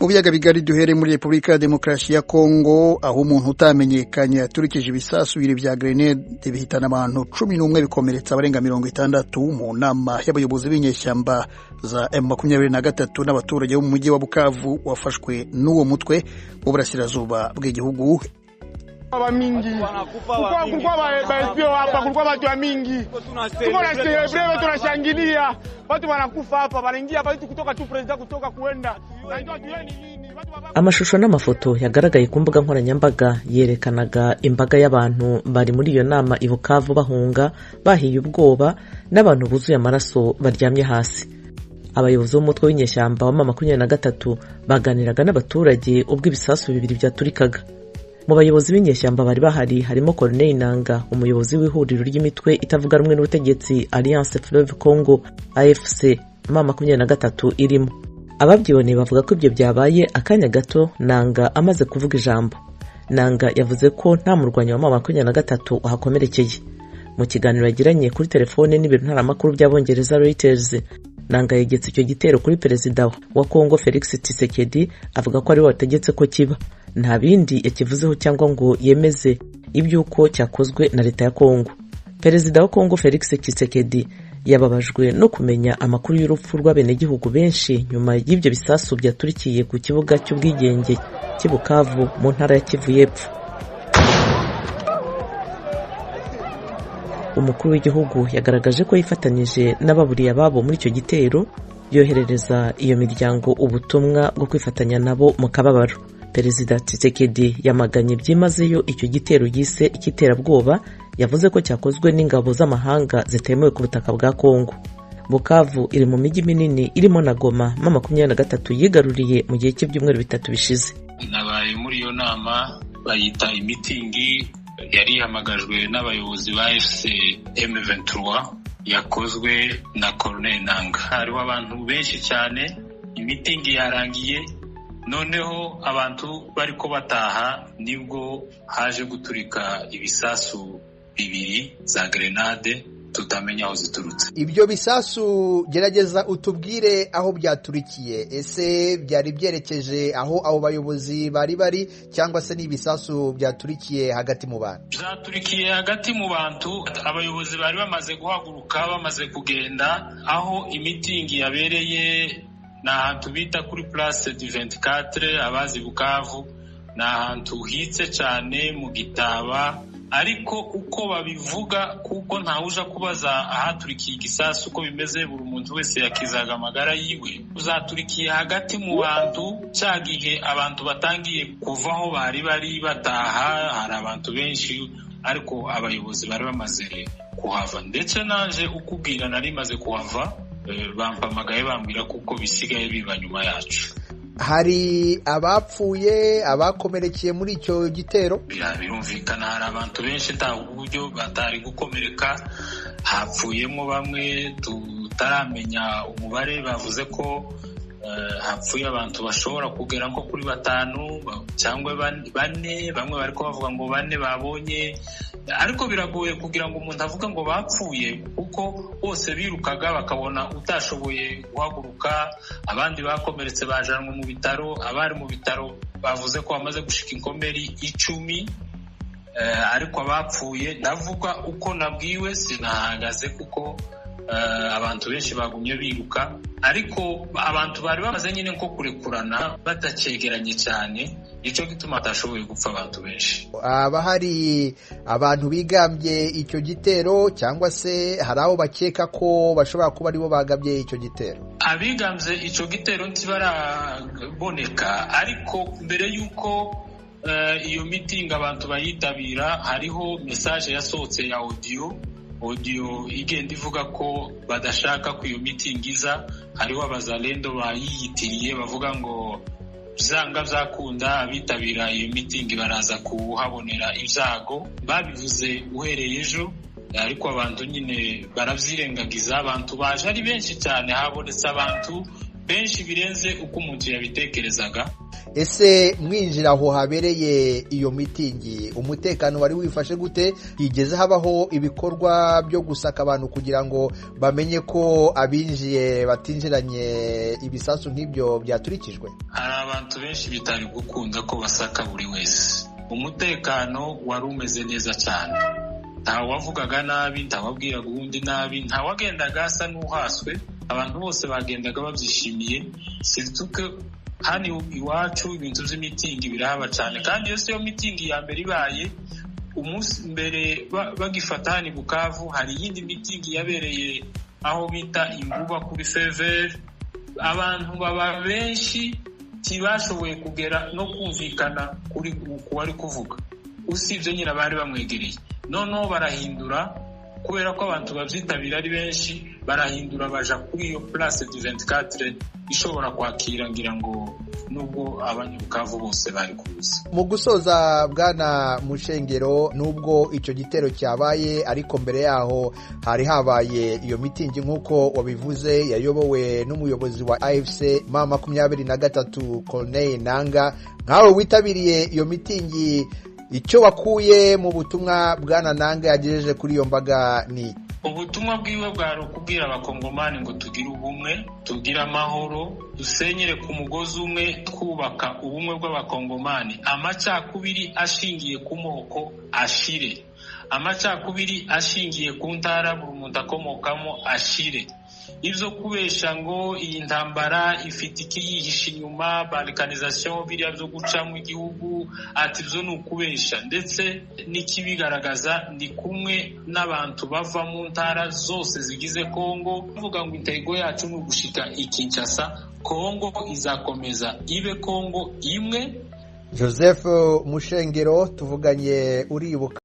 Mu biyaga bigari duhere muri Republika ya Demokarasi ya Kongo aho umuntu utamenyekanye yaturikije ibisasu bibiri vya grenade bihitana abantu 11 bikomeretsa abarenga 60 mu nama y'abayobozi b'inyeshyamba za M23 n'abaturage bo mu mujyi wa Bukavu wafashwe n'uwo mutwe mu burasirazuba bw'igihugu. Mingi kulikuwa baespio hapa, kulikuwa watu wa mingi, tuko na celebrate, tunashangilia watu wanakufa hapa, wanaingia hapa kutoka tu president kutoka kuenda na ndio tueni nini. Amashusho n'amafoto yagaragaye ku mbuga nkoranyambaga yerekanaga imbaga y'abantu bari muri iyo nama i Bukavu bahunga bahiye ubwoba n'abantu buzuye amaraso baryamye hasi. Abayobozi b'umutwe w'inyeshyamba wa M23 baganiraga n'abaturage ubwo ibisasu bibiri byaturikaga. Mu bayobozi b'inyeshyamba bari bahari harimo Corneille Nangaa, umuyobozi w'ihuriro ry'imitwe itavuga rumwe n'ubutegetsi Alliance Fleuve Congo AFC M23 irimo. Ababyiboneye bavuga ko ibyo byabaye akanya gato Nangaa amaze kuvuga ijambo. Nangaa yavuze ko nta murwanyi wa M23 uhakomerekeye. Mu kiganiro yagiranye kuri telefone n'ibiro ntaramakuru by'Abongereza Reuters, Nangaa yegetse icyo gitero kuri perezida wa Congo Felix Tshisekedi avuga ko ari we wategetse ko kiba. Nta bindi yakivuzeho cyangwa ngo yemeze ibyuko cyakozwe na leta ya Kongo. Perezida wa Kongo Felix Tshisekedi yababajwe no kumenya amakuru y'urupfu rw'abenegihugu benshi nyuma y'ibyo bisasu byaturikiye ku kibuga cy'ubwigenge cy'Ibukavu mu ntara ya Kivu y'Epfo. Umukuru w'igihugu yagaragaje ko yifatanije n'ababuriye ababo muri icyo gitero, yoherereza iyo miryango ubutumwa bwo kwifatanya nabo mu kababaro. Perezida Tshisekedi yamaganye byimazeyo icyo gitero yise ikiterabwoba, yavuze ko cyakozwe n'ingabo z'amahanga zitemewe ku butaka bwa Kongo. Bukavu iri mu mijyi minini irimo na Goma M23 yigaruriye mu gihe cy'ibyumweru bitatu bishize. Nabaye muri iyo nama bayita imitingi yari hamagajwe n'abayobozi ba FC M23 yakozwe na Corneille Nangaa. Hariho abantu benshi cyane, imitingi yarangiye, noneho abantu bariko bataha nibwo haje guturika ibisasu bibiri za grenade tutamenya aho ziturutse. Ibyo bisasu gerageza utubwire aho byaturikiye, ese byari byerekeje aho bayobozi bari cyangwa se n'ibisasu byaturikiye hagati mu bantu? Byaturikiye hagati mu bantu, abayobozi bari bamaze guhaguruka, bamaze kugenda aho imitingi yabereye. Na ahantu bita kuri Place du 24, abazi Bukavu, na ahantu hitse cyane mu Gitaba, ariko uko babivuga kuko ntawuja kubaza ahaturikiye igisasu uko bimeze, buri muntu wese yakizaga amagara yiwe. Uzaturikiye hagati mu bantu, cyagihe abantu batangiye kuvaho bari bataha, hari abantu benshi, ariko abayobozi bari bamaze kuhava. Ndetse naje ukubwira nari maze kuhava, bampamagaye bambwira kuko bisigaye biba nyuma yacu. Hari abapfuye, abakomerekeye muri icyo gitero? Birumvikana hari abantu benshi nta buryo batari gukomereka, hapfuyemo bamwe tutaramenya umubare. Bavuze ko hapfuye abantu bashobora kugera nko kuri 5 cyangwa 4, bamwe bariko bavuga ngo 4 babonye, ariko biragoye kugira ngo umuntu avuga ngo bapfuye kuko bose birukaga bakabona utashoboye guhaguruka. Abandi bakomeretse bajanwe mu bitaro, abari mu bitaro bavuze ko bamaze gushika inkomeri 10, ariko abapfuye ndavuga uko nabwiwe sinahagaze kuko abantu benshi bagumye biruka, ariko abantu bari bamaze nyine nko kurekurana batacegeranye cyane, icyo gituma atashoboye gupfa abantu benshi. Hari abantu bigambye icyo gitero cyangwa se hari aho bakeka ko bashobora kuba aribo bagabye icyo gitero? Abigambye icyo gitero ntibaraboneka, ariko mbere y'uko iyo meeting abantu bayitabira hariho message yasohotse ya audio igenda ivuga ko badashaka ko iyo meeting iza. Hariho abazalendo bayiyitiriye bavuga ngo byanga byakunda abitabira iyo meeting baraza kuhabonera ibyago. Babivuze uhereye ejo, ariko abantu nyine baravyirengagiza. Abantu baje ari benshi cyane, habonetse abantu benshi birenze uko umuntu yabitekerezaga. ese mwinjira aho habereye iyo mitingi umutekano wari wifashe gute? Higeze habaho ibikorwa byo gusaka abantu kugira ngo bamenye ko abinjiye batinjiranye ibisasu nk'ibyo byaturikijwe? Hari abantu benshi bitari gukunda ko basaka buri wese. Umutekano wari umeze neza cyane, ntawavugaga nabi, ntawabwiraga uwundi nabi, ntawagendaga asa n'uhaswe. Abantu bose bagendaga babyishimiye. Situke hano iwacu ibintu by'imitingi birahaba cyane, kandi iyo mitingi ya mbere ibaye umunsi mbere bagifata hano Bukavu, hari iyindi mitingi yabereye aho bita Imbuba kuri Fever. Abantu baba benshi tibashoboye kugera no kumvikana kuri kuwari kuvuga, usibye nyine bari bamwegereye. Noneho barahindura, kubera ko abantu babyitabira ari benshi, barahindura baja kuri iyo place du 24 ishobora kwakira ngira ngo nubwo abanyabukavu bose bari kuza. Mu gusoza Bwana Mushengero, nubwo icyo gitero cyabaye ariko mbere yaho hari habaye iyo mitingi nk'uko wabivuze yayobowe n'umuyobozi wa AFC M23 Corneille Nangaa. Nkawe witabiriye iyo mitingi, icyo wakuye mu butumwa Bwana Nangaa yagejeje kuri iyo mbaga ni? Ubutumwa bwiwe bwari ukubwira abakongomani ngo tugire ubumwe, tugire amahoro, dusenyere ku mugozi umwe, twubaka ubumwe bw'abakongomani. Amacakubiri ashingiye ku moko ashire, amacakubiri ashingiye ku ntara buri muntu akomokamo ashire. Ibyo kubesha ngo iyi ntambara ifite ikiyihisha inyuma, balkanization, biriya byo guca mu gihugu, ati byo ni ukubesha. Ndetse n'ikibigaragaza ni kumwe n'abantu bava mu ntara zose zigize Kongo, bavuga ngo intego yacu ni ugushika Kinshasa, Kongo izakomeza ibe Kongo imwe. Joseph Mushengero tuvuganye uribuka